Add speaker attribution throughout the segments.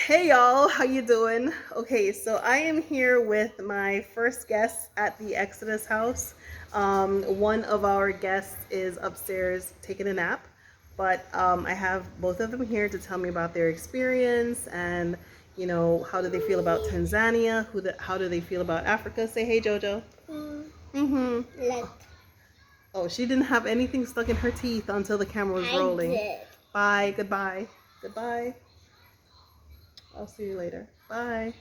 Speaker 1: Hey y'all, how you doing? Okay, so I am here with my first guest at the Exodus house. One of our guests is upstairs taking a nap, but I have both of them here to tell me about their experience and how do they feel about Tanzania? How do they feel about Africa? Say hey, Jojo. Mm-hmm.
Speaker 2: Let
Speaker 1: Oh, she didn't have anything stuck in her teeth until the camera was rolling.
Speaker 2: did.
Speaker 1: Bye. Goodbye. Goodbye. I'll see you later. Bye.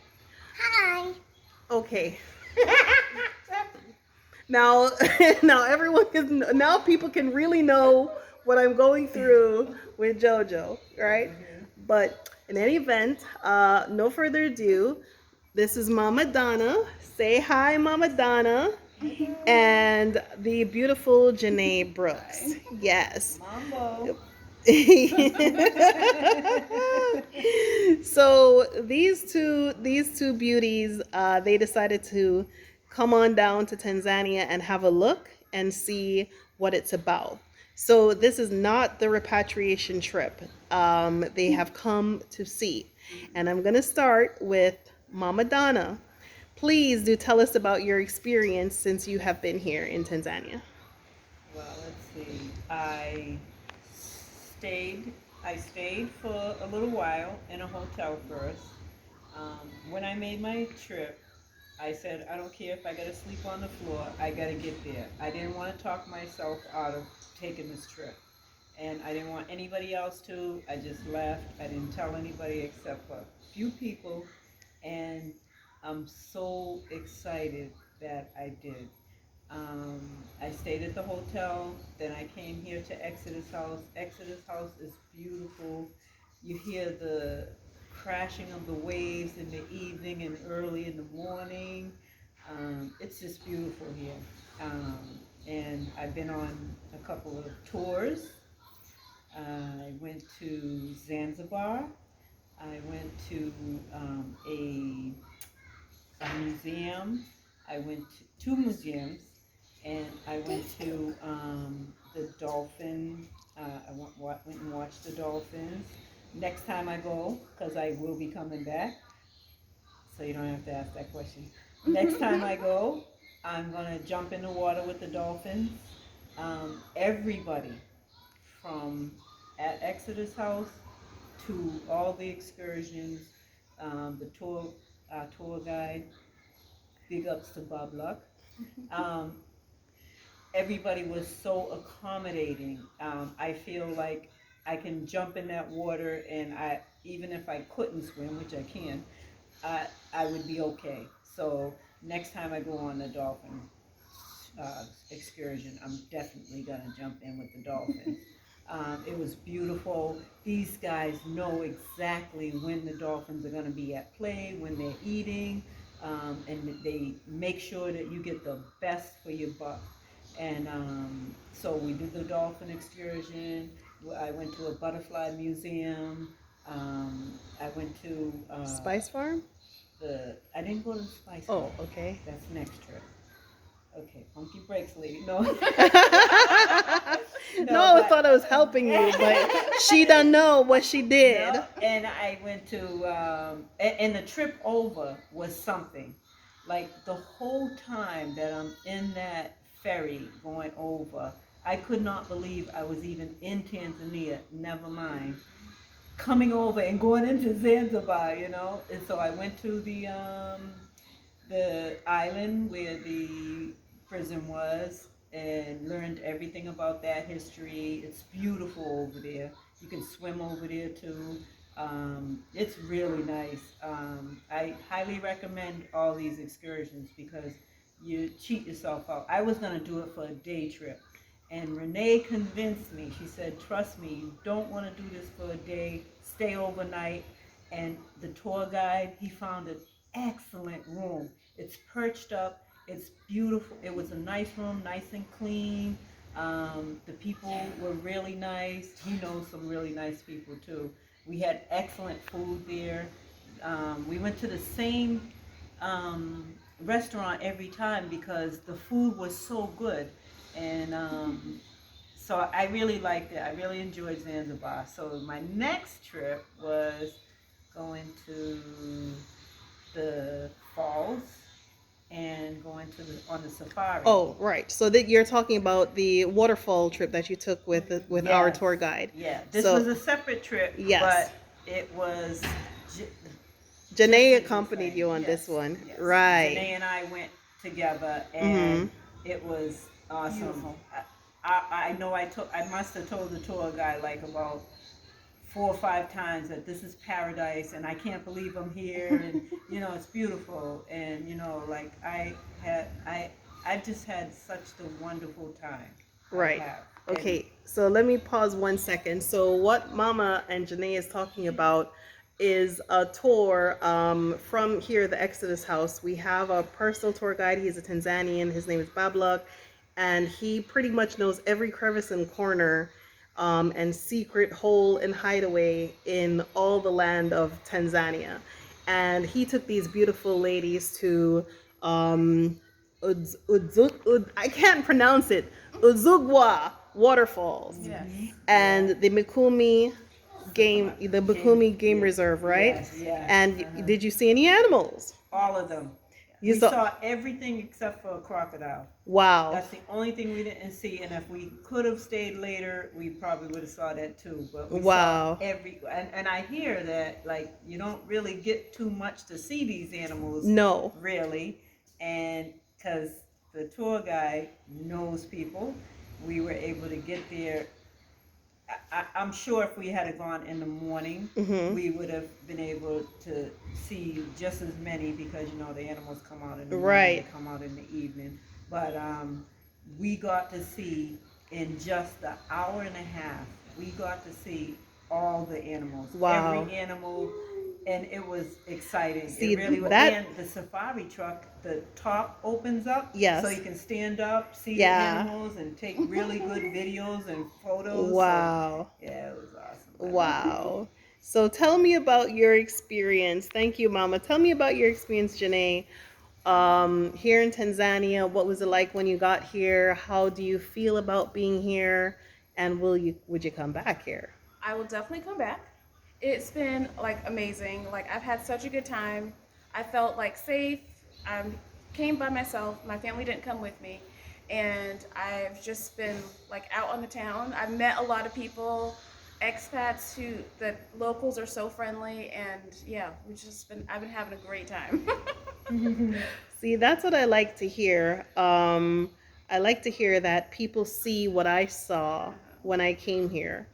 Speaker 2: Hi.
Speaker 1: Okay. Now, now people can really know what I'm going through with JoJo, right? But in any event, no further ado. This is Mama Donna. Say hi, Mama Donna. And the beautiful Janae Brooks. Yes.
Speaker 3: Mambo.
Speaker 1: So these two beauties, they decided to come on down to Tanzania and have a look and see what it's about. So this is not the repatriation trip. They have come to see, and I'm gonna start with Mama Donna. Please do tell us about your experience since you have been here in Tanzania.
Speaker 3: Well, let's see. Stayed. I stayed for a little while in a hotel first. When I made my trip, I said I don't care if I gotta sleep on the floor. I gotta get there. I didn't want to talk myself out of taking this trip, and I didn't want anybody else to. I just left. I didn't tell anybody except for a few people, and I'm so excited that I did. I stayed at the hotel, then I came here to Exodus House. Exodus House is beautiful. You hear the crashing of the waves in the evening and early in the morning. It's just beautiful here. And I've been on a couple of tours. I went to Zanzibar. I went to a museum. I went to two museums, and I went to the dolphin. Went and watched the dolphins. Next time I go, because I will be coming back, so you don't have to ask that question. Next time I go, I'm gonna jump in the water with the dolphins. Everybody from at Exodus House to all the excursions, the tour guide. Big ups to Bob Luck. Um, Everybody was so accommodating. I feel like I can jump in that water, and even if I couldn't swim, which I can, I would be okay. So next time I go on the dolphin excursion, I'm definitely gonna jump in with the dolphins. It was beautiful. These guys know exactly when the dolphins are gonna be at play, when they're eating, and they make sure that you get the best for your buck. And so we did the dolphin excursion. I went to a butterfly museum. I went to
Speaker 1: Spice Farm?
Speaker 3: I didn't go to the Spice
Speaker 1: Oh,
Speaker 3: Farm.
Speaker 1: okay.
Speaker 3: That's next trip. Okay, funky breaks, lady. No.
Speaker 1: No, I thought I was helping you, but she doesn't know what she did.
Speaker 3: No, and I went to, and the trip over was something. Like the whole time that I'm in that ferry going over, I could not believe I was even in Tanzania, never mind coming over and going into Zanzibar, And so I went to the island where the prison was and learned everything about that history. It's beautiful over there. You can swim over there too. It's really nice. I highly recommend all these excursions because you cheat yourself out. I was going to do it for a day trip. And Renee convinced me. She said, trust me, you don't want to do this for a day. Stay overnight. And the tour guide, he found an excellent room. It's perched up. It's beautiful. It was a nice room, nice and clean. The people were really nice. He knows some really nice people too. We had excellent food there. We went to the same restaurant every time because the food was so good. And so I really liked it. I really enjoyed Zanzibar. So my next trip was going to on the safari.
Speaker 1: Oh, right. So that you're talking about the waterfall trip that you took with our
Speaker 3: Yes.
Speaker 1: tour guide.
Speaker 3: Yeah, this
Speaker 1: So
Speaker 3: was a separate trip,
Speaker 1: yes,
Speaker 3: but it was j-
Speaker 1: Janae
Speaker 3: just as
Speaker 1: accompanied you
Speaker 3: exciting.
Speaker 1: on this
Speaker 2: Yes,
Speaker 1: one,
Speaker 3: Yes,
Speaker 1: right?
Speaker 3: Janae and I went together,
Speaker 1: Mm-hmm.
Speaker 3: and it was awesome.
Speaker 2: beautiful.
Speaker 3: I know I must have told the tour guide like about 4 or 5 times that this is paradise, and I can't believe I'm here, and it's beautiful, and like I just had such a wonderful time. I
Speaker 1: Right.
Speaker 3: have, and
Speaker 1: Okay, so let me pause 1 second. So what Mama and Janae is talking about is a tour from here, the Exodus House. We have a personal tour guide. He's a Tanzanian. His name is Babluk, and he pretty much knows every crevice and corner and secret hole and hideaway in all the land of Tanzania. And he took these beautiful ladies to I can't pronounce it. Uzugwa waterfalls
Speaker 2: Yes.
Speaker 1: and
Speaker 3: yeah,
Speaker 1: the Mikumi Game
Speaker 3: yeah,
Speaker 1: Reserve, right?
Speaker 3: yes, yes.
Speaker 1: And
Speaker 3: Uh-huh.
Speaker 1: did you see any animals?
Speaker 3: All of them.
Speaker 1: You
Speaker 3: We
Speaker 1: saw?
Speaker 3: saw everything except for a crocodile.
Speaker 1: Wow,
Speaker 3: That's the only thing we didn't see, and if we could have stayed later, we probably would have saw that too. But we
Speaker 1: wow,
Speaker 3: saw and I hear that like you don't really get too much to see these animals,
Speaker 1: no,
Speaker 3: really, and because the tour guide knows people, we were able to get there. I'm sure if we had gone in the morning,
Speaker 1: mm-hmm.
Speaker 3: we would have been able to see just as many because the animals come out in the morning,
Speaker 1: Right.
Speaker 3: they come out in the evening. But we got to see in just the hour and a half, we got to see all the animals,
Speaker 1: Wow.
Speaker 3: every animal, and it was exciting.
Speaker 1: See,
Speaker 3: It really was.
Speaker 1: that-
Speaker 3: And the safari truck, the top opens up,
Speaker 1: Yes.
Speaker 3: so you can stand up, see the
Speaker 1: Yeah.
Speaker 3: animals, and take really good videos and photos. So,
Speaker 1: Wow,
Speaker 3: yeah, it was awesome.
Speaker 1: wow. So tell me about your experience. Thank you, Mama. Tell me about your experience, Janae. Here in Tanzania, what was it like when you got here? How do you feel about being here? And would you come back here?
Speaker 2: I will definitely come back. It's been like amazing. Like I've had such a good time. I felt like safe. I came by myself. My family didn't come with me, and I've just been like out on the town. I've met a lot of people, expats who the locals are so friendly, and yeah, I've been having a great time.
Speaker 1: See, that's what I like to hear. I like to hear that people see what I saw when I came here,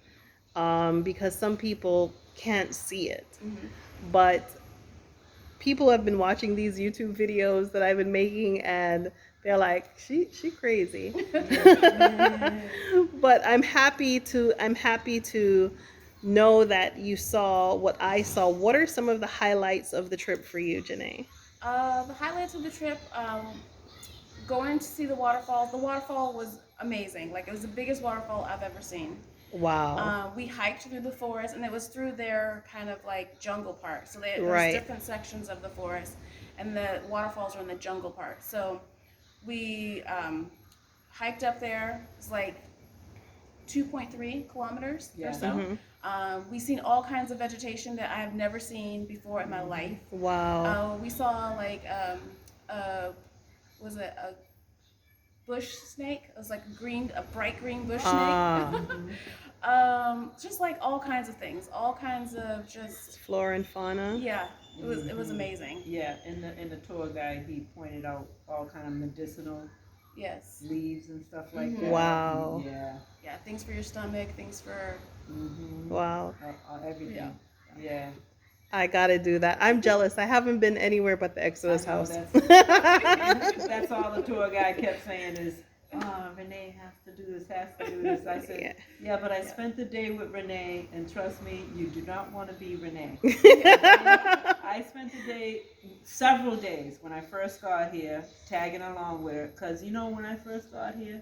Speaker 1: because some people can't see it. But people have been watching these YouTube videos that I've been making, and they're like, she crazy. But I'm happy to know that you saw what I saw. What are some of the highlights of the trip for you, Janae?
Speaker 2: The highlights of the trip, going to see the waterfall. The waterfall was amazing. Like it was the biggest waterfall I've ever seen.
Speaker 1: Wow.
Speaker 2: We hiked through the forest, and it was through their kind of like jungle part. So there's
Speaker 1: Right.
Speaker 2: different sections of the forest, and the waterfalls are in the jungle part. So we hiked up there. It's like 2.3 kilometers
Speaker 3: Yeah.
Speaker 2: or so.
Speaker 1: Mhm.
Speaker 2: We've seen all kinds of vegetation that I have never seen before in my life.
Speaker 1: Wow.
Speaker 2: We saw like was it a bush snake? It was like a bright green bush snake.
Speaker 1: Ah,
Speaker 2: Just like all kinds of things, all kinds of just
Speaker 1: flora and fauna.
Speaker 2: yeah. It was amazing.
Speaker 3: Yeah, in the tour guide, he pointed out all kind of medicinal
Speaker 2: Yes.
Speaker 3: leaves and stuff like
Speaker 2: Mhm.
Speaker 3: that.
Speaker 1: Wow.
Speaker 3: Yeah.
Speaker 2: Yeah, things for your stomach, things for
Speaker 1: Wow.
Speaker 3: Everything. Yeah.
Speaker 1: I gotta do that. I'm jealous. I haven't been anywhere but the Exodus
Speaker 3: I know,
Speaker 1: house.
Speaker 3: That's all the tour guide kept saying is, Renee has to do this, has to do this. I said, yeah, but I spent the day with Renee, and trust me, you do not want to be Renee. I spent the day, several days, when I first got here, tagging along with her, because when I first got here,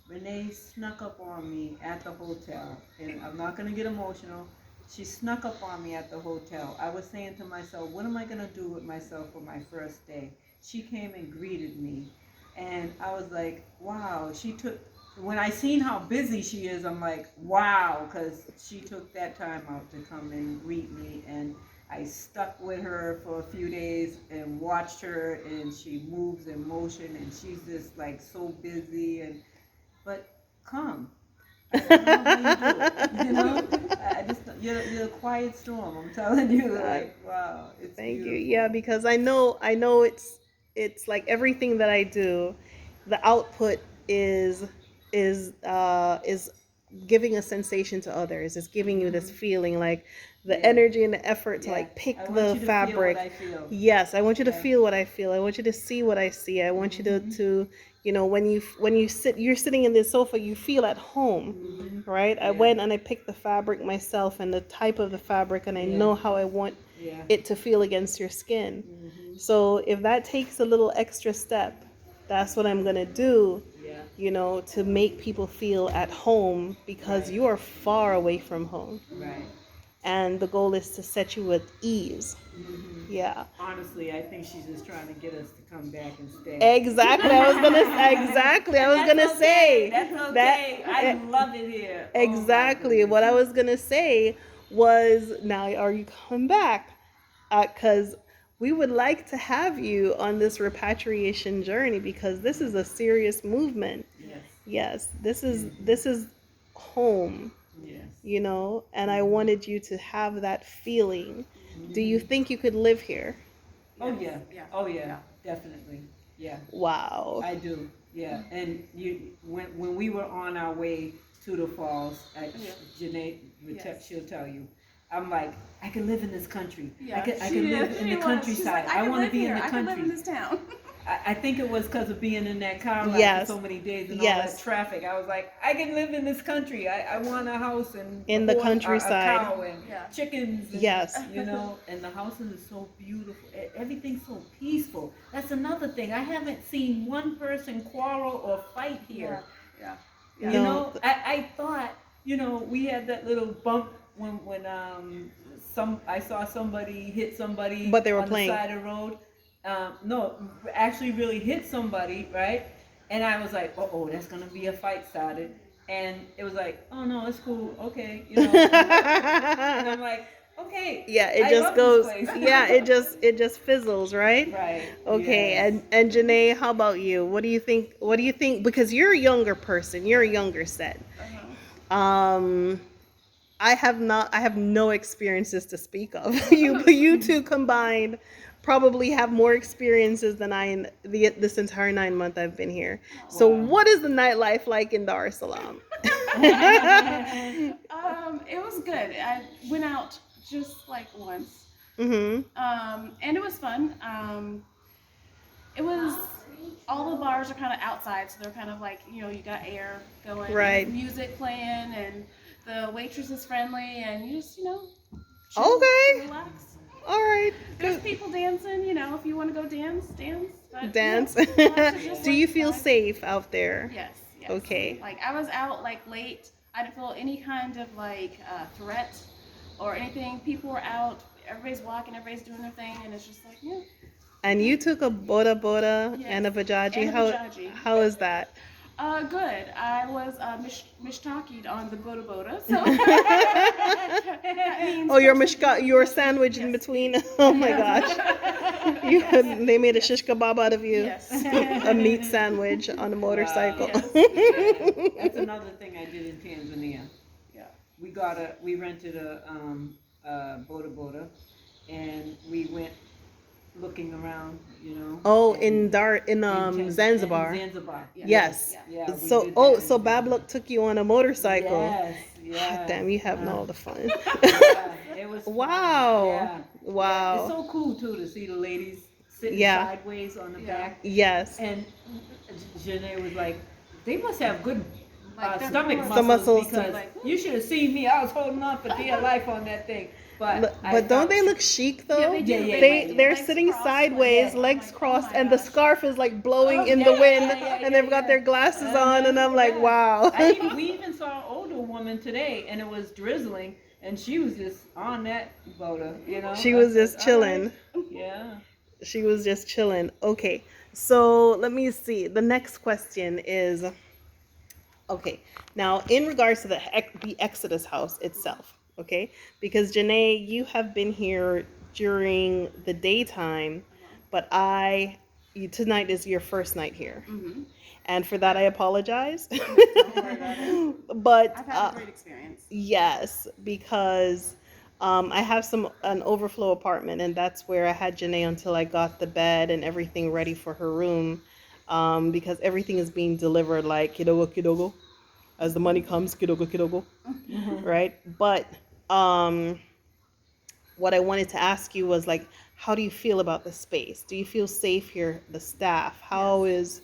Speaker 3: Renee snuck up on me at the hotel, and I'm not going to get emotional. She snuck up on me at the hotel. I was saying to myself, what am I going to do with myself for my first day? She came and greeted me, and I was like, wow, when I seen how busy she is, I'm like, wow, because she took that time out to come and greet me, and I stuck with her for a few days and watched her, and she moves in motion, and she's just like so busy, and but come. I don't know how you do it. You know, I just you're a quiet storm. I'm telling you, like wow, it's
Speaker 1: Thank you.
Speaker 3: beautiful.
Speaker 1: Yeah, because I know it's like everything that I do, the output is giving a sensation to others. It's giving you this feeling like the
Speaker 3: Yeah.
Speaker 1: energy and the effort to
Speaker 3: Yeah.
Speaker 1: like pick
Speaker 3: I want
Speaker 1: the
Speaker 3: you to
Speaker 1: fabric.
Speaker 3: feel what I feel.
Speaker 1: Yes, I want you to
Speaker 3: Yeah.
Speaker 1: feel what I feel. I want you to see what I see. I want you to when you you're sitting in this sofa, you feel at home, right? I
Speaker 3: Yeah.
Speaker 1: went and I picked the fabric myself and the type of the fabric, and I
Speaker 3: Yeah.
Speaker 1: know how I want
Speaker 3: Yeah.
Speaker 1: it to feel against your skin. So if that takes a little extra step, that's what I'm gonna do,
Speaker 3: Yeah.
Speaker 1: to make people feel at home, because
Speaker 3: Right.
Speaker 1: you are far away from home.
Speaker 3: Right.
Speaker 1: And the goal is to set you at ease. Yeah.
Speaker 3: Honestly, I think she's just trying to get us to come back and stay.
Speaker 1: Exactly. I was gonna say
Speaker 3: That's
Speaker 1: that.
Speaker 3: okay. I love it here. Oh, my
Speaker 1: Exactly. What I
Speaker 3: goodness.
Speaker 1: was gonna say was, now are you coming back? Because we would like to have you on this repatriation journey, because this is a serious movement.
Speaker 3: Yes.
Speaker 1: Yes, this is home,
Speaker 3: Yes.
Speaker 1: and I wanted you to have that feeling. Do you think you could live here?
Speaker 3: Oh yeah.
Speaker 2: Yeah.
Speaker 3: Oh yeah.
Speaker 2: Yeah.
Speaker 3: Definitely. Yeah.
Speaker 1: Wow.
Speaker 3: I do. Yeah. And when we were on our way to the falls, Janae,
Speaker 2: Yes.
Speaker 3: she'll tell you. I'm like, I can live in this country.
Speaker 2: Yeah,
Speaker 3: I can live in the
Speaker 2: She's
Speaker 3: countryside.
Speaker 2: like,
Speaker 3: I
Speaker 2: can
Speaker 3: want to
Speaker 2: live
Speaker 3: be
Speaker 2: here.
Speaker 3: in the
Speaker 2: I can live in
Speaker 3: country.
Speaker 2: this town.
Speaker 3: I think it was because of being in that car ride
Speaker 1: Yes.
Speaker 3: for so many days and all
Speaker 1: Yes.
Speaker 3: that traffic. I was like, I can live in this country. I want a house and
Speaker 1: In
Speaker 3: a
Speaker 1: the
Speaker 3: horse,
Speaker 1: countryside.
Speaker 3: a cow and
Speaker 2: Yeah.
Speaker 3: chickens. And,
Speaker 1: Yes.
Speaker 3: and the houses are so beautiful. Everything's so peaceful. That's another thing. I haven't seen one person quarrel or fight here.
Speaker 2: Yeah.
Speaker 3: You
Speaker 1: No.
Speaker 3: know, I thought, we had that little bump when I saw somebody hit somebody
Speaker 1: But they were
Speaker 3: on
Speaker 1: playing.
Speaker 3: the side of the road. No, actually really hit somebody, right? And I was like, oh, that's gonna be a fight started. And it was like, oh no, it's cool, okay, and I'm like, okay,
Speaker 1: Yeah, it
Speaker 3: I
Speaker 1: just
Speaker 3: love
Speaker 1: goes.
Speaker 3: this place.
Speaker 1: Yeah, it just fizzles, right?
Speaker 3: Right.
Speaker 1: Okay,
Speaker 3: Yes.
Speaker 1: and Janae, how about you? What do you think? What do you think? Because you're a younger person, you're a younger set. Um, I have no experiences to speak of. You two combined probably have more experiences than I in this entire 9 month I've been here. So
Speaker 3: Wow.
Speaker 1: what is the nightlife like in Dar es Salaam?
Speaker 2: It was good. I went out just like once.
Speaker 1: Mhm.
Speaker 2: And it was fun. It was all the bars are kind of outside, so they're kind of like you got air going,
Speaker 1: Right.
Speaker 2: and music playing, and the waitress is friendly, and you just chill,
Speaker 1: Okay.
Speaker 2: relax.
Speaker 1: All right.
Speaker 2: There's
Speaker 1: Good.
Speaker 2: people dancing, if you want to go dance. But,
Speaker 1: Dance.
Speaker 2: just
Speaker 1: Do you
Speaker 2: like
Speaker 1: feel
Speaker 2: vibe.
Speaker 1: safe out there?
Speaker 2: Yes.
Speaker 1: Okay.
Speaker 2: Like I was out like late. I didn't feel any kind of like threat or anything. People were out. Everybody's walking. Everybody's doing their thing, and it's just like
Speaker 1: And you took a boda
Speaker 2: Yes.
Speaker 1: and a bajaji.
Speaker 2: And a
Speaker 1: How
Speaker 2: bajaji.
Speaker 1: how is that?
Speaker 2: Good. I was mishtakied on the boda boda. So that means
Speaker 1: Your sandwich in
Speaker 2: Yes.
Speaker 1: between. Oh my gosh. They made a shish kebab out of you.
Speaker 2: Yes.
Speaker 1: A meat sandwich on a motorcycle.
Speaker 2: Yes.
Speaker 3: That's another thing I did in Tanzania.
Speaker 2: Yeah.
Speaker 3: We rented a boda, and we went looking around,
Speaker 1: Oh,
Speaker 3: and
Speaker 1: in Zanzibar.
Speaker 3: In Zanzibar.
Speaker 1: Yes.
Speaker 3: Yeah. We
Speaker 1: So
Speaker 3: did that in
Speaker 1: so Bablock took you on a motorcycle.
Speaker 3: Yes.
Speaker 1: Ah,
Speaker 3: Yes.
Speaker 1: damn, you having all the fun.
Speaker 3: Yeah, it was fun.
Speaker 1: Wow.
Speaker 3: Yeah.
Speaker 1: Wow.
Speaker 3: It's so cool too to see the ladies sitting
Speaker 1: Yeah.
Speaker 3: sideways on the
Speaker 2: Yeah.
Speaker 3: back.
Speaker 1: Yes.
Speaker 3: And Janae was like, they must have good
Speaker 2: Like their
Speaker 3: stomach
Speaker 2: core-
Speaker 3: muscles,
Speaker 1: muscles to-
Speaker 3: because you should have seen me. I was holding on for dear life on that thing. But
Speaker 1: Don't they look chic though?
Speaker 2: Yeah, they do.
Speaker 3: Yeah,
Speaker 1: They're
Speaker 2: legs
Speaker 1: sitting
Speaker 2: crossed,
Speaker 1: sideways,
Speaker 2: like,
Speaker 1: legs
Speaker 2: oh my
Speaker 1: crossed, and the
Speaker 2: gosh.
Speaker 1: scarf is like blowing
Speaker 3: Oh,
Speaker 1: in
Speaker 3: yeah,
Speaker 1: the
Speaker 3: yeah,
Speaker 1: wind,
Speaker 3: yeah,
Speaker 1: and they've
Speaker 3: yeah,
Speaker 1: got their glasses on, and I'm like,
Speaker 3: yeah.
Speaker 1: wow.
Speaker 3: We even saw an older woman today, and it was drizzling, and she was just on that boda,
Speaker 1: She
Speaker 3: I
Speaker 1: was
Speaker 3: said,
Speaker 1: just
Speaker 3: "All
Speaker 1: chilling.
Speaker 3: right." Yeah.
Speaker 1: She was just chilling. Okay, so let me see. The next question is, okay, now in regards to the Exodus house itself, okay, because Janae, you have been here during the daytime, but tonight is your first night here.
Speaker 2: Mm-hmm.
Speaker 1: And for that, I apologize.
Speaker 2: Don't worry about it.
Speaker 1: But
Speaker 2: I've had a great experience.
Speaker 1: yes, because I have an overflow apartment, and that's where I had Janae until I got the bed and everything ready for her room. Because everything is being delivered like kidogo kidogo, as the money comes, kidogo kidogo, right? But um, what I wanted to ask you was like, how do you feel about the space? Do you feel safe here? The staff? How is?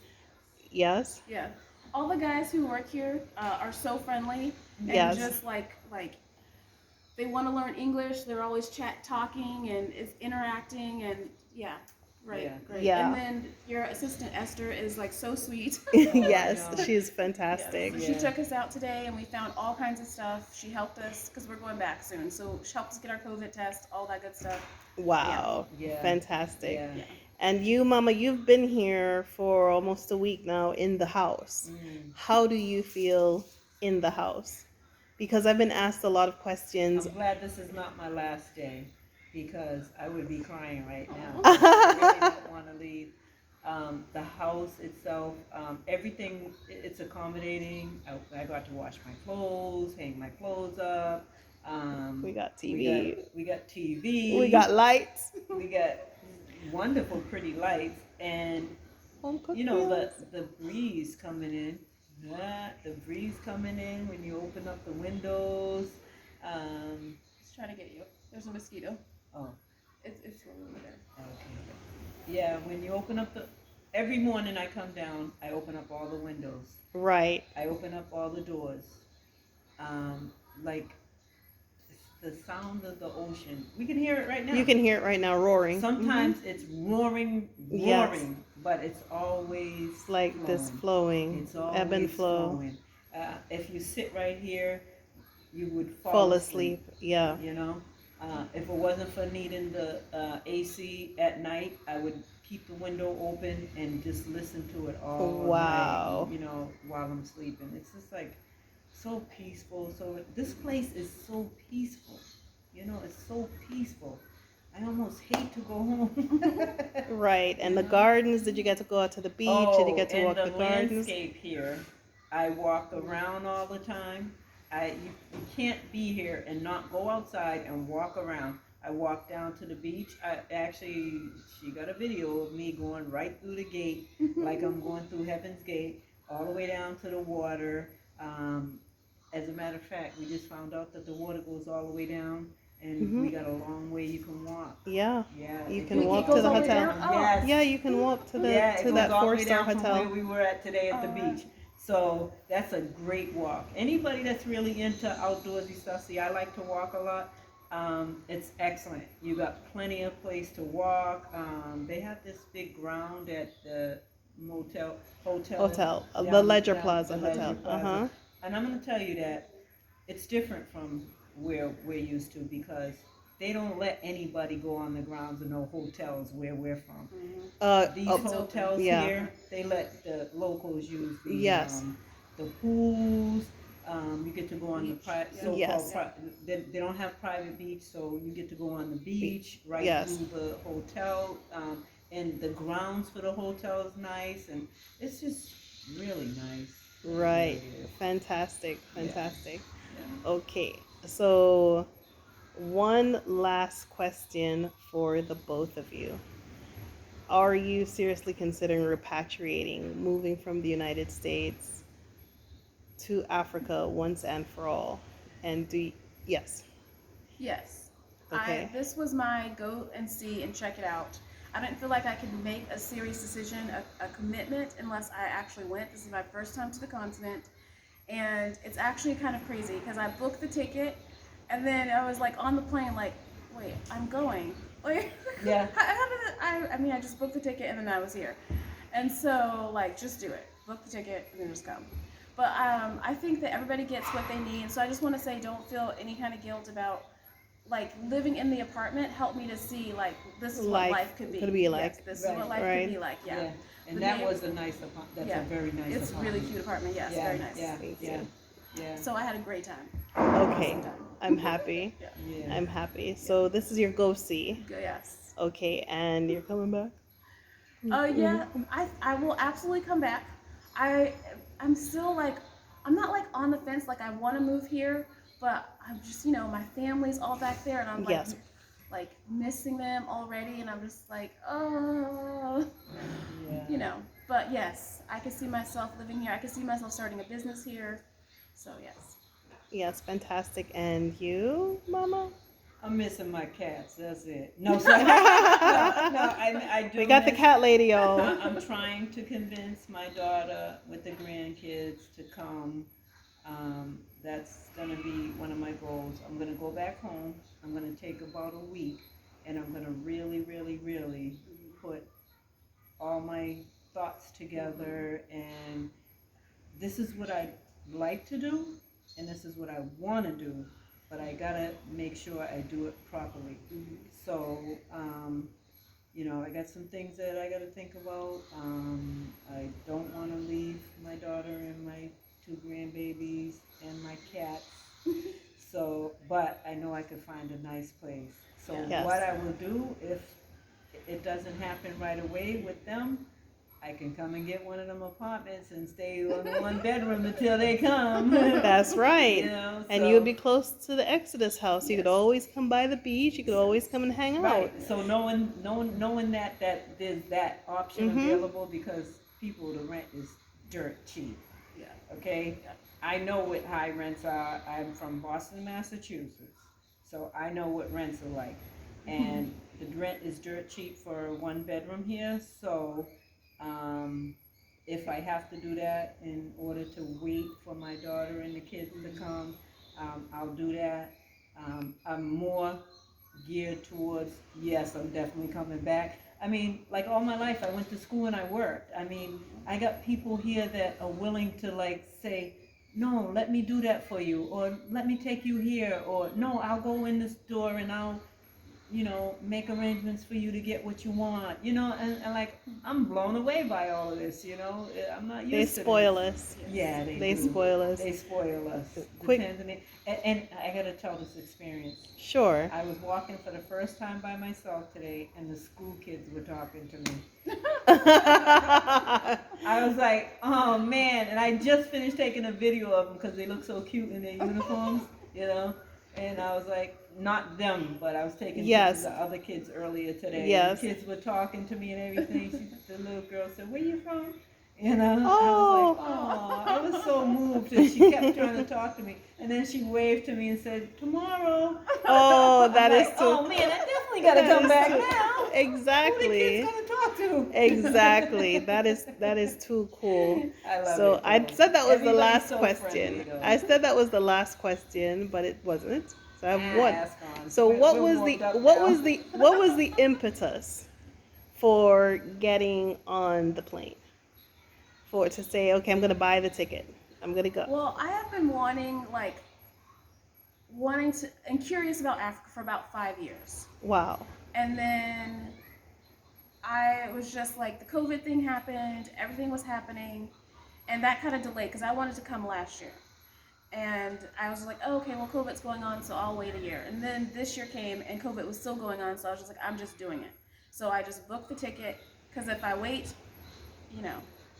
Speaker 1: Yes.
Speaker 2: Yeah. All the guys who work here are so friendly and
Speaker 1: Yes.
Speaker 2: just like they want to learn English. They're always talking and is interacting and yeah, right,
Speaker 3: Yeah.
Speaker 2: great.
Speaker 1: Yeah.
Speaker 2: And then your assistant Esther is like so sweet.
Speaker 1: Yes,
Speaker 3: know.
Speaker 1: she's
Speaker 2: Yes.
Speaker 1: fantastic.
Speaker 2: So she took us out today and we found all kinds of stuff. She helped us because we're going back soon. So she helped us get our COVID test, all that good stuff.
Speaker 1: Wow.
Speaker 3: Yeah.
Speaker 1: Fantastic.
Speaker 3: Yeah.
Speaker 2: Yeah.
Speaker 1: And you, Mama, you've been here for almost a week now in the house. How do you feel in the house? Because I've been asked a lot of questions.
Speaker 3: I'm glad this is not my last day because I would be crying right now. I really don't want to leave. The house itself, everything, it's accommodating. I got to wash my clothes, hang my clothes up.
Speaker 1: We got TV.
Speaker 3: We got TV.
Speaker 1: We got lights.
Speaker 3: We got wonderful, pretty lights, and you know the breeze coming in. The breeze coming in when you open up the windows.
Speaker 2: Let's try to get you. There's a mosquito.
Speaker 3: Oh,
Speaker 2: It's over there.
Speaker 3: okay. Yeah, when you open up every morning I come down, I open up all the windows.
Speaker 1: Right.
Speaker 3: I open up all the doors. Like the sound of the ocean. We can hear it right now.
Speaker 1: You can hear it right now roaring.
Speaker 3: Sometimes it's roaring,
Speaker 1: Yes.
Speaker 3: but it's always
Speaker 1: It's like
Speaker 3: flowing.
Speaker 1: this flowing,
Speaker 3: It's always
Speaker 1: ebb and flow.
Speaker 3: flowing. If you sit right here, you would
Speaker 1: Fall asleep. Yeah.
Speaker 3: You know, if it wasn't for needing the AC at night, I would keep the window open and just listen to it all
Speaker 1: Wow.
Speaker 3: night. You know, while I'm sleeping. It's just like so peaceful. So this place is so peaceful. You know, it's so peaceful. I almost hate to go home.
Speaker 1: Right. And
Speaker 3: You
Speaker 1: the
Speaker 3: know?
Speaker 1: gardens, did you get to go out to the beach? Did you get to walk
Speaker 3: and
Speaker 1: the gardens?
Speaker 3: landscape here, I walk around all the time. You can't be here and not go outside and walk around. I walk down to the beach. She got a video of me going right through the gate, like I'm going through Heaven's Gate, all the way down to the water. As a matter of fact, we just found out that the water goes all the way down, and we got a long way you can walk.
Speaker 1: Yeah.
Speaker 3: Yeah,
Speaker 1: You
Speaker 3: it
Speaker 1: can
Speaker 3: goes
Speaker 1: walk
Speaker 3: all
Speaker 1: to the
Speaker 3: way
Speaker 1: hotel.
Speaker 3: down. Yes.
Speaker 1: Yeah, you can walk to
Speaker 3: Yeah, it
Speaker 1: to
Speaker 3: goes
Speaker 1: that
Speaker 3: all the way
Speaker 1: 4-star
Speaker 3: down from
Speaker 1: hotel.
Speaker 3: where we were at today at the beach. So that's a great walk. Anybody that's really into outdoorsy stuff, see, I like to walk a lot. It's excellent. You got plenty of place to walk. They have this big ground at the hotel.
Speaker 1: The Ledger Plaza
Speaker 3: the Ledger
Speaker 1: Hotel.
Speaker 3: Plaza. And I'm gonna tell you that it's different from where we're used to because they don't let anybody go on the grounds of no hotels where we're from. These hotels
Speaker 1: yeah.
Speaker 3: here, they let the locals use the,
Speaker 1: Yes.
Speaker 3: the pools. You get to go on the so-called
Speaker 1: Yes.
Speaker 3: they don't have private beach, so you get to go on the beach right
Speaker 1: Yes.
Speaker 3: through the hotel. And the grounds for the hotel is nice, and it's just really nice.
Speaker 1: Right.
Speaker 3: It really is.
Speaker 1: Fantastic. Fantastic.
Speaker 3: Yeah.
Speaker 1: Okay. So one last question for the both of you. Are you seriously considering repatriating, moving from the United States to Africa once and for all? And yes.
Speaker 2: Yes.
Speaker 1: Okay.
Speaker 2: This was my go and see and check it out. I didn't feel like I could make a serious decision, a commitment, unless I actually went. This is my first time to the continent. And it's actually kind of crazy because I booked the ticket and then I was like on the plane like, wait, I'm going. Like,
Speaker 3: Yeah.
Speaker 2: I mean, I just booked the ticket and then I was here. And so, like, just do it. Book the ticket and then just come. But I think that everybody gets what they need. So I just want to say don't feel any kind of guilt about, like, living in the apartment helped me to see, like, this is what life could be.
Speaker 1: like.
Speaker 2: Yes, this is what life could be like, yeah.
Speaker 3: And
Speaker 2: The
Speaker 3: that
Speaker 2: name-
Speaker 3: was a nice apartment. That's
Speaker 2: Yeah.
Speaker 3: a very nice
Speaker 2: It's a
Speaker 3: apartment.
Speaker 2: really cute apartment, yes,
Speaker 3: Yeah,
Speaker 2: very nice.
Speaker 3: Yeah,
Speaker 1: Thank
Speaker 3: yeah,
Speaker 1: you.
Speaker 3: yeah.
Speaker 2: So I had a great time.
Speaker 1: Okay.
Speaker 2: Sometime.
Speaker 1: I'm happy.
Speaker 2: Yeah.
Speaker 3: Yeah.
Speaker 1: I'm happy. So this is your go see.
Speaker 2: Yes.
Speaker 1: Okay, and you're coming back?
Speaker 2: Yeah, I will absolutely come back. I I'm still like I'm not like on the fence like I want to move here, but I'm just my family's all back there and I'm
Speaker 1: Yes.
Speaker 2: like missing them already and I'm just like oh
Speaker 3: Yeah.
Speaker 2: But yes, I can see myself living here. I can see myself starting a business here. So yes.
Speaker 1: Yes, fantastic. And you, Mama?
Speaker 3: I'm missing my cats. That's it. No, sorry. No, I do.
Speaker 1: We got the
Speaker 3: miss-
Speaker 1: cat lady, y'all.
Speaker 3: I'm trying to convince my daughter with the grandkids to come. That's gonna be one of my goals. I'm gonna go back home. I'm gonna take about a week, and I'm gonna really, really, really put all my thoughts together. And this is what I like to do, and this is what I want to do. But I gotta make sure I do it properly. So, I got some things that I got to think about. I don't want to leave my daughter and my two grandbabies and my cats. So, but I know I could find a nice place. So,
Speaker 1: Yes.
Speaker 3: what I will do if it doesn't happen right away with them, I can come and get one of them apartments and stay on the one bedroom until they come.
Speaker 1: That's right. And
Speaker 3: so-
Speaker 1: you would be close to the Exodus house. You could
Speaker 2: Yes.
Speaker 1: always come by the beach. You could always come and hang out.
Speaker 3: Right. So knowing that there's that option
Speaker 1: Mhm.
Speaker 3: available because people the rent is dirt cheap.
Speaker 2: Yeah.
Speaker 3: Okay.
Speaker 2: Yeah.
Speaker 3: I know what high rents are. I'm from Boston, Massachusetts, so I know what rents are like, and the rent is dirt cheap for a one bedroom here. So, if I have to do that in order to wait for my daughter and the kids to come, I'll do that. I'm more geared towards, yes, I'm definitely coming back. I mean, like all my life, I went to school and I worked. I mean, I got people here that are willing to like say, no, let me do that for you, or let me take you here, or no, I'll go in this door and I'll, make arrangements for you to get what you want, and like, I'm blown away by all of this, I'm not
Speaker 1: They
Speaker 3: used to
Speaker 1: spoil
Speaker 3: this.
Speaker 1: us.
Speaker 3: Yeah,
Speaker 1: They
Speaker 3: do.
Speaker 1: spoil us.
Speaker 3: They spoil us. The
Speaker 1: Quick-
Speaker 3: Tanzania, and I gotta tell this experience.
Speaker 1: Sure.
Speaker 3: I was walking for the first time by myself today, and the school kids were talking to me. I was like, oh man, and I just finished taking a video of them because they look so cute in their uniforms, and I was like, not them, but I was taking
Speaker 1: Yes.
Speaker 3: pictures of other kids earlier today.
Speaker 1: Yes.
Speaker 3: And the kids were talking to me and everything. The little girl said, where you from? I was
Speaker 1: Oh.
Speaker 3: like, oh, I was so moved, and she kept trying to talk to me, and then she waved to me and said, tomorrow.
Speaker 1: Oh, that
Speaker 3: I'm
Speaker 1: is
Speaker 3: like,
Speaker 1: too.
Speaker 3: oh man, I definitely gotta
Speaker 1: That
Speaker 3: come
Speaker 1: is
Speaker 3: back
Speaker 1: too-
Speaker 3: now. Who the
Speaker 1: Exactly.
Speaker 3: kids gonna talk to?
Speaker 1: Exactly. That is too cool.
Speaker 3: I love
Speaker 1: So
Speaker 3: it.
Speaker 1: I
Speaker 3: though.
Speaker 1: said that was the
Speaker 3: Everybody's
Speaker 1: last
Speaker 3: so
Speaker 1: question.
Speaker 3: friendly, though.
Speaker 1: I said that was the last question, but it wasn't. So I have one.
Speaker 3: Ask on.
Speaker 1: So
Speaker 3: We're-
Speaker 1: what
Speaker 3: we're
Speaker 1: was
Speaker 3: warmed up
Speaker 1: what
Speaker 3: now.
Speaker 1: was the what was the impetus for getting on the plane? For to say, okay, I'm gonna buy the ticket. I'm gonna go.
Speaker 2: Well, I have been wanting to and curious about Africa for about 5 years.
Speaker 1: Wow.
Speaker 2: And then I was just like, the COVID thing happened, everything was happening, and that kind of delayed because I wanted to come last year. And I was like, oh, okay, well, COVID's going on, so I'll wait a year. And then this year came, and COVID was still going on, so I was just like, I'm just doing it. So I just booked the ticket, because if I wait,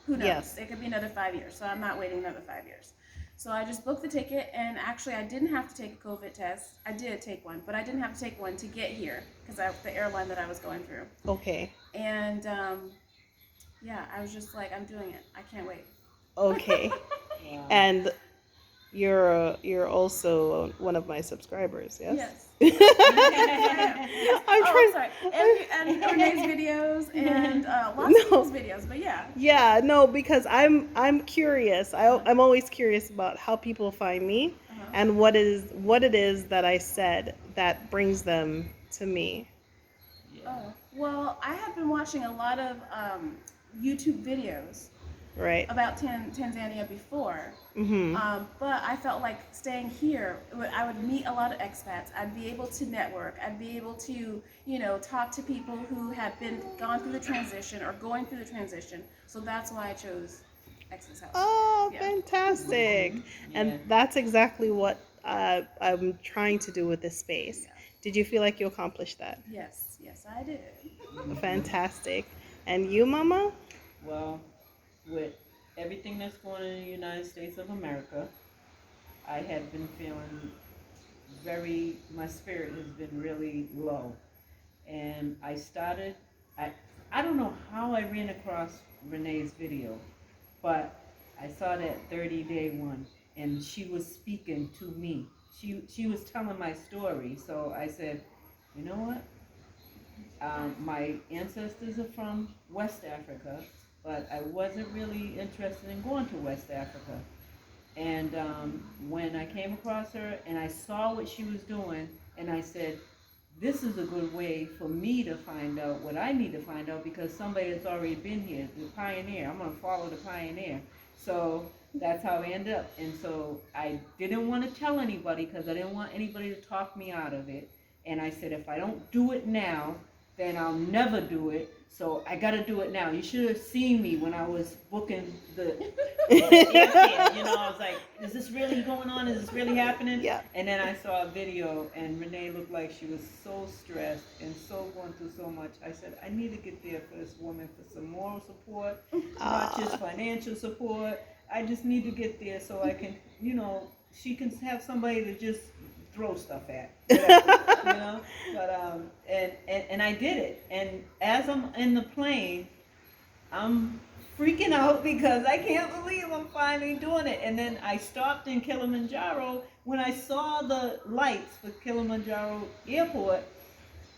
Speaker 2: who knows?
Speaker 1: Yes.
Speaker 2: It could be another 5 years, so I'm not waiting another 5 years. So I just booked the ticket, and actually I didn't have to take a COVID test. I did take one, but I didn't have to take one to get here, because the airline that I was going through.
Speaker 1: Okay.
Speaker 2: And I was just like, I'm doing it. I can't wait.
Speaker 1: Okay.
Speaker 3: Wow.
Speaker 1: And you're also one of my subscribers, yes?
Speaker 2: Yes.
Speaker 1: I'm
Speaker 2: Oh,
Speaker 1: trying.
Speaker 2: sorry. And Renee's videos and lots of
Speaker 1: No.
Speaker 2: people's videos, but yeah.
Speaker 1: Yeah, no, because I'm curious. I'm always curious about how people find me
Speaker 2: Uh-huh.
Speaker 1: and what it is that I said that brings them to me.
Speaker 2: Oh, well, I have been watching a lot of YouTube videos
Speaker 1: Right.
Speaker 2: about Tanzania before,
Speaker 1: Mhm.
Speaker 2: but I felt like staying here, I would meet a lot of expats. I'd be able to network. I'd be able to, talk to people who have gone through the transition or going through the transition. So that's why I chose Exodus House.
Speaker 1: Oh,
Speaker 2: Yeah.
Speaker 1: fantastic.
Speaker 3: Yeah.
Speaker 1: And that's exactly what I'm trying to do with this space.
Speaker 2: Yeah.
Speaker 1: Did you feel like you accomplished that?
Speaker 2: Yes, yes, I did.
Speaker 1: Fantastic. And you, Mama?
Speaker 3: Well, with everything that's going on in the United States of America, I had been feeling my spirit has been really low. And I, I don't know how I ran across Renee's video, but I saw that 30-day one, and she was speaking to me. She was telling my story, so I said, you know what? My ancestors are from West Africa, but I wasn't really interested in going to West Africa. And when I came across her and I saw what she was doing, and I said, this is a good way for me to find out what I need to find out because somebody that's already been here, the pioneer. I'm going to follow the pioneer. So that's how I ended up. And so I didn't want to tell anybody because I didn't want anybody to talk me out of it. And I said, if I don't do it now, then I'll never do it. So I got to do it now. You should have seen me when I was booking the airfare. I was like, is this really going on? Is this really happening?
Speaker 1: Yeah.
Speaker 3: And then I saw a video, and Renee looked like she was so stressed and so going through so much. I said, I need to get there for this woman for some moral support, not just financial support. I just need to get there so I can, she can have somebody to just throw stuff at, whatever, But and I did it. And as I'm in the plane, I'm freaking out because I can't believe I'm finally doing it. And then I stopped in Kilimanjaro. When I saw the lights for Kilimanjaro Airport,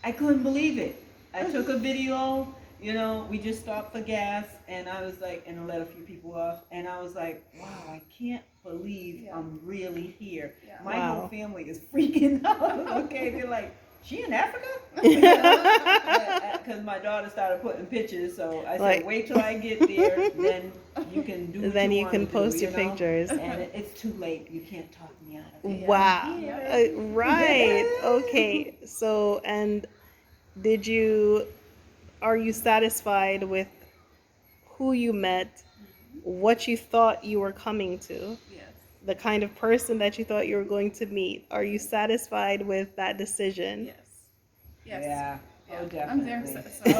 Speaker 3: I couldn't believe it. I took a video. We just stopped for gas, and I was like, and I let a few people off, and I was like, wow, I can't believe I'm really here.
Speaker 2: Yeah.
Speaker 3: My
Speaker 1: Wow.
Speaker 3: whole family is freaking out. Okay, they're like, she in Africa? Because my daughter started putting pictures, so I said, wait till I get there, then you can do what
Speaker 1: Then you
Speaker 3: want
Speaker 1: can
Speaker 3: to
Speaker 1: post
Speaker 3: do,
Speaker 1: your pictures.
Speaker 3: And it's too late. You can't talk me out of it.
Speaker 1: Wow.
Speaker 2: Yeah.
Speaker 1: Right. Okay. So, and are you satisfied with who you met, what you thought you were coming to,
Speaker 2: Yes.
Speaker 1: the kind of person that you thought you were going to meet? Are you satisfied with that decision?
Speaker 2: Yes. Yes.
Speaker 3: Yeah.
Speaker 2: Yeah.
Speaker 3: Oh, definitely.
Speaker 2: I'm very so.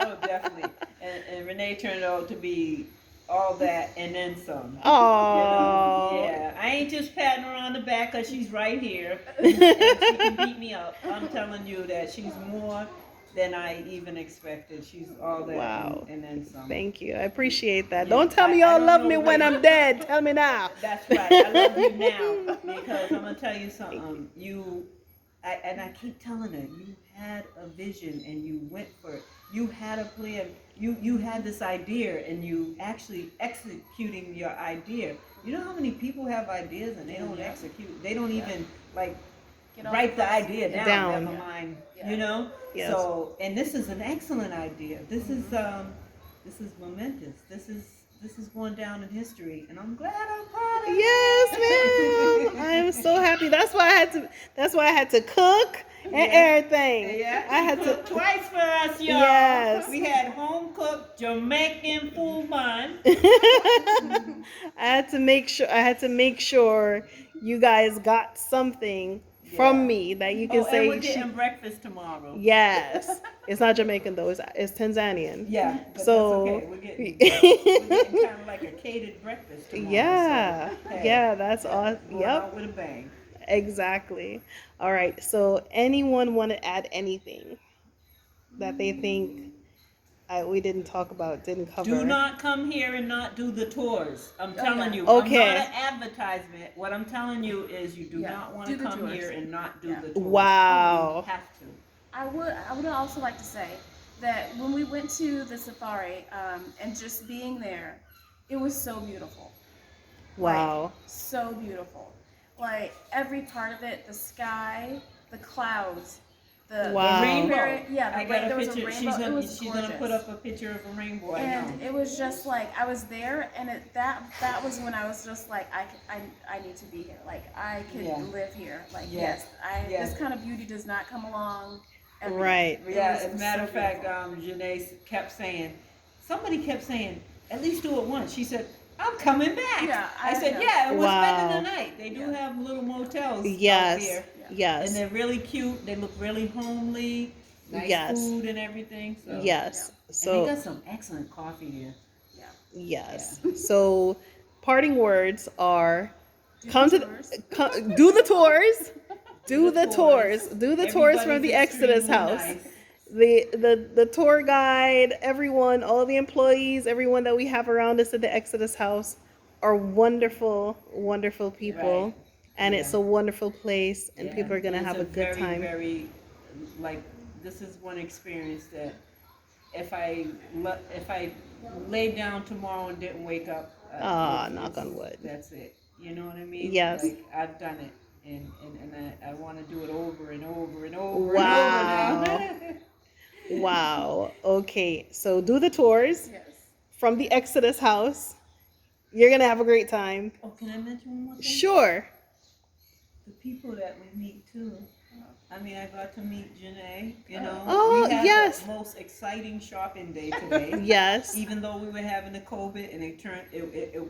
Speaker 3: Oh, definitely. And Renee turned out to be all that and then some.
Speaker 1: Oh.
Speaker 3: Yeah. I ain't just patting her on the back because she's right here and she can beat me up. I'm telling you that she's more than I even expected. She's all that.
Speaker 1: Wow.
Speaker 3: And then some.
Speaker 1: Thank you. I appreciate that.
Speaker 3: Yeah,
Speaker 1: Don't tell me
Speaker 3: I
Speaker 1: y'all
Speaker 3: don't
Speaker 1: love
Speaker 3: know
Speaker 1: me when
Speaker 3: where-
Speaker 1: I'm dead. Tell me now.
Speaker 3: That's right. I love you now because I'm gonna tell you something. I keep telling her, you had a vision and you went for it. You had a plan. You had this idea and you actually executing your idea. You know how many people have ideas and they don't execute. They don't even write the idea down. Never mind.
Speaker 2: Yeah.
Speaker 1: Yes.
Speaker 3: So, and this is an excellent idea. This is momentous. This is going down in history, and I'm glad I'm part of it.
Speaker 1: Yes, ma'am. I'm so happy. That's why I had to cook and everything.
Speaker 3: Yeah,
Speaker 1: I had to
Speaker 3: cook twice for us, y'all.
Speaker 1: Yes.
Speaker 3: We had home cooked Jamaican food bun.
Speaker 1: I had to make sure you guys got something from me that you can
Speaker 3: And
Speaker 1: say
Speaker 3: we're getting breakfast tomorrow.
Speaker 1: yes. It's not Jamaican though, it's Tanzanian.
Speaker 3: Yeah, but
Speaker 1: So
Speaker 3: that's okay. We're getting kind of like a catered breakfast tomorrow.
Speaker 1: yeah.
Speaker 3: So, hey,
Speaker 1: Yeah, that's awesome.
Speaker 3: going
Speaker 1: Yep.
Speaker 3: out with a bang.
Speaker 1: Exactly. All right. So anyone want to add anything that they think we didn't talk about, didn't cover?
Speaker 3: Do not come here and not do the tours. I'm telling you.
Speaker 1: Okay.
Speaker 3: I'm not an advertisement. What I'm telling you is you do not want to
Speaker 2: do the
Speaker 3: come
Speaker 2: tours.
Speaker 3: here and not do
Speaker 2: Yeah.
Speaker 3: the tours.
Speaker 1: Wow.
Speaker 3: You have to.
Speaker 2: I would also like to say that when we went to the safari and just being there, it was so beautiful.
Speaker 1: Wow.
Speaker 2: Like, so beautiful. Like every part of it, the sky, the clouds, the
Speaker 1: Wow.
Speaker 3: Rainbow.
Speaker 2: Yeah,
Speaker 3: I got a
Speaker 2: there was
Speaker 3: picture.
Speaker 2: a rainbow. It was
Speaker 3: She's gonna
Speaker 2: gorgeous.
Speaker 3: put up a picture of a rainbow. I
Speaker 2: And
Speaker 3: know.
Speaker 2: it was just like I was there, and that was when I was just like I need to be here. Like I could live here. Like
Speaker 3: Yes.
Speaker 2: this kind of beauty does not come along. every day.
Speaker 1: Right.
Speaker 2: It
Speaker 3: Yeah,
Speaker 2: was
Speaker 3: as a matter
Speaker 2: so
Speaker 3: of fact,
Speaker 2: beautiful.
Speaker 3: Janae kept saying, somebody kept saying, at least do it once. She said, I'm coming back.
Speaker 2: Yeah,
Speaker 3: I said,
Speaker 2: yeah.
Speaker 3: yeah, and we're spending
Speaker 1: Wow.
Speaker 3: the night. They do have little motels out
Speaker 1: Yes.
Speaker 3: there. And
Speaker 1: Yes.
Speaker 3: they're really cute. They look really homely. Nice
Speaker 1: Yes.
Speaker 3: food and everything. So.
Speaker 1: Yes.
Speaker 3: And they
Speaker 1: So
Speaker 3: got some excellent coffee there.
Speaker 1: yes. So parting words are come
Speaker 2: the
Speaker 1: to
Speaker 2: tours.
Speaker 1: do the tours. Do the tours. Do the tours from
Speaker 3: Everybody's
Speaker 1: the Exodus
Speaker 3: extremely
Speaker 1: house.
Speaker 3: nice.
Speaker 1: The tour guide, everyone, all the employees, everyone that we have around us at the Exodus house are wonderful, wonderful people.
Speaker 3: Right.
Speaker 1: And it's a
Speaker 3: Yeah.
Speaker 1: wonderful place and
Speaker 3: Yeah.
Speaker 1: people are gonna
Speaker 3: And
Speaker 1: have a
Speaker 3: it's
Speaker 1: good
Speaker 3: very,
Speaker 1: time.
Speaker 3: very, like, this is one experience that if I laid down tomorrow and didn't wake up,
Speaker 1: Knock on wood.
Speaker 3: That's it. You know what I mean?
Speaker 1: Yes.
Speaker 3: Like, I've done it, and I want to do it over and over and over
Speaker 1: Wow.
Speaker 3: and over now.
Speaker 1: Wow. Okay. So do the tours
Speaker 2: Yes.
Speaker 1: from the Exodus house. You're gonna have a great time.
Speaker 3: Oh, can I mention one more thing?
Speaker 1: Sure.
Speaker 3: The people that we meet too. I mean, I got to meet Janae. You know,
Speaker 1: Oh,
Speaker 3: we had
Speaker 1: yes.
Speaker 3: the most exciting shopping day today.
Speaker 1: Yes.
Speaker 3: Even though we were having the COVID, and it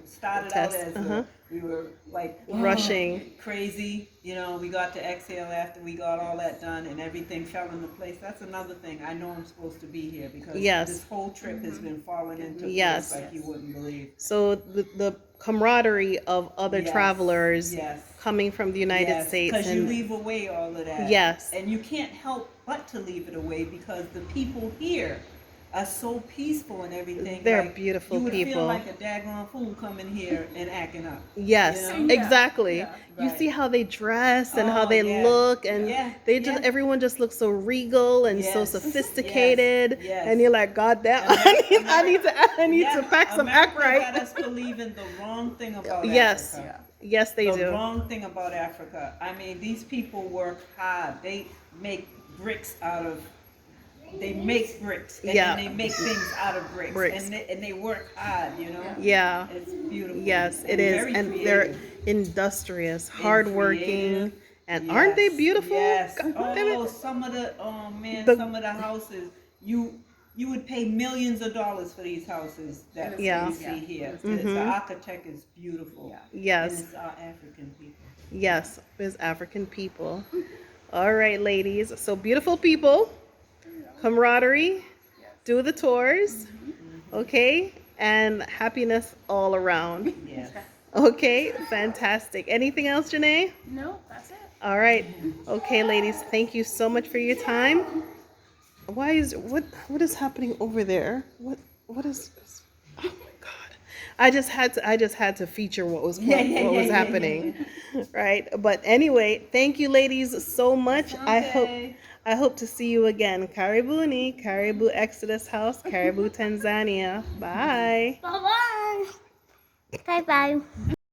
Speaker 3: started
Speaker 1: Test,
Speaker 3: out as we were like
Speaker 1: Rushing.
Speaker 3: crazy. You know, we got to exhale after we got all that done, and everything fell into place. That's another thing. I know I'm supposed to be here because
Speaker 1: Yes.
Speaker 3: this whole trip has been falling into
Speaker 1: Yes.
Speaker 3: place like you wouldn't believe.
Speaker 1: So the camaraderie of other
Speaker 3: Yes.
Speaker 1: travelers
Speaker 3: Yes.
Speaker 1: coming from the United States
Speaker 3: because you
Speaker 1: and
Speaker 3: leave away all of that.
Speaker 1: Yes.
Speaker 3: And you can't help but to leave it away because the people here are so peaceful and everything.
Speaker 1: They're
Speaker 3: like,
Speaker 1: beautiful
Speaker 3: you would
Speaker 1: people.
Speaker 3: feel like a daggone fool coming here and acting up.
Speaker 1: yes,
Speaker 3: You know?
Speaker 2: Yeah.
Speaker 1: exactly.
Speaker 2: Yeah.
Speaker 1: You
Speaker 3: Right.
Speaker 1: see how they dress and how
Speaker 3: Oh,
Speaker 1: they
Speaker 3: yeah.
Speaker 1: look and
Speaker 3: Yeah.
Speaker 1: they just
Speaker 3: Yeah.
Speaker 1: everyone just looks so regal and so
Speaker 3: Yes.
Speaker 1: sophisticated.
Speaker 3: Yes.
Speaker 1: And you're like, God damn,
Speaker 3: America-
Speaker 1: I need
Speaker 3: Yeah,
Speaker 1: to pack some
Speaker 3: America
Speaker 1: act right.
Speaker 3: got us believing the wrong thing about
Speaker 1: Yes.
Speaker 3: Africa.
Speaker 1: Yes, they
Speaker 3: the
Speaker 1: do.
Speaker 3: wrong thing about Africa. I mean, these people work hard. They make bricks out of. They make bricks, and
Speaker 1: Yeah.
Speaker 3: then they make things out of bricks,
Speaker 1: Bricks.
Speaker 3: And they work hard. You know.
Speaker 1: Yeah.
Speaker 3: It's beautiful.
Speaker 1: Yes, it is.
Speaker 3: Very
Speaker 1: And they're
Speaker 3: creative.
Speaker 1: industrious, hardworking,
Speaker 3: creative.
Speaker 1: and aren't they
Speaker 3: Yes,
Speaker 1: beautiful?
Speaker 3: Yes.
Speaker 1: God damn
Speaker 3: Oh,
Speaker 1: it.
Speaker 3: some of the
Speaker 1: The-
Speaker 3: some of the houses you would pay millions of dollars for these houses that
Speaker 1: Yeah.
Speaker 3: you see here.
Speaker 1: Mhm.
Speaker 3: The architect is beautiful. And
Speaker 1: Yes,
Speaker 3: it's our African people.
Speaker 1: yes, there's African people. All right, ladies. So beautiful people, camaraderie, do the tours, okay, and happiness all around.
Speaker 3: Yes.
Speaker 1: Okay, fantastic. Anything else, Janae?
Speaker 2: No, that's it.
Speaker 1: All right. Okay, ladies, thank you so much for your time. Why is what is happening over there? What is this? Oh my God. I just had to feature what was happening. Right? But anyway, thank you ladies so much. I hope to see you again. Karibuni, Caribou Exodus House, Caribou, Tanzania. Bye.
Speaker 4: Bye bye. Bye bye.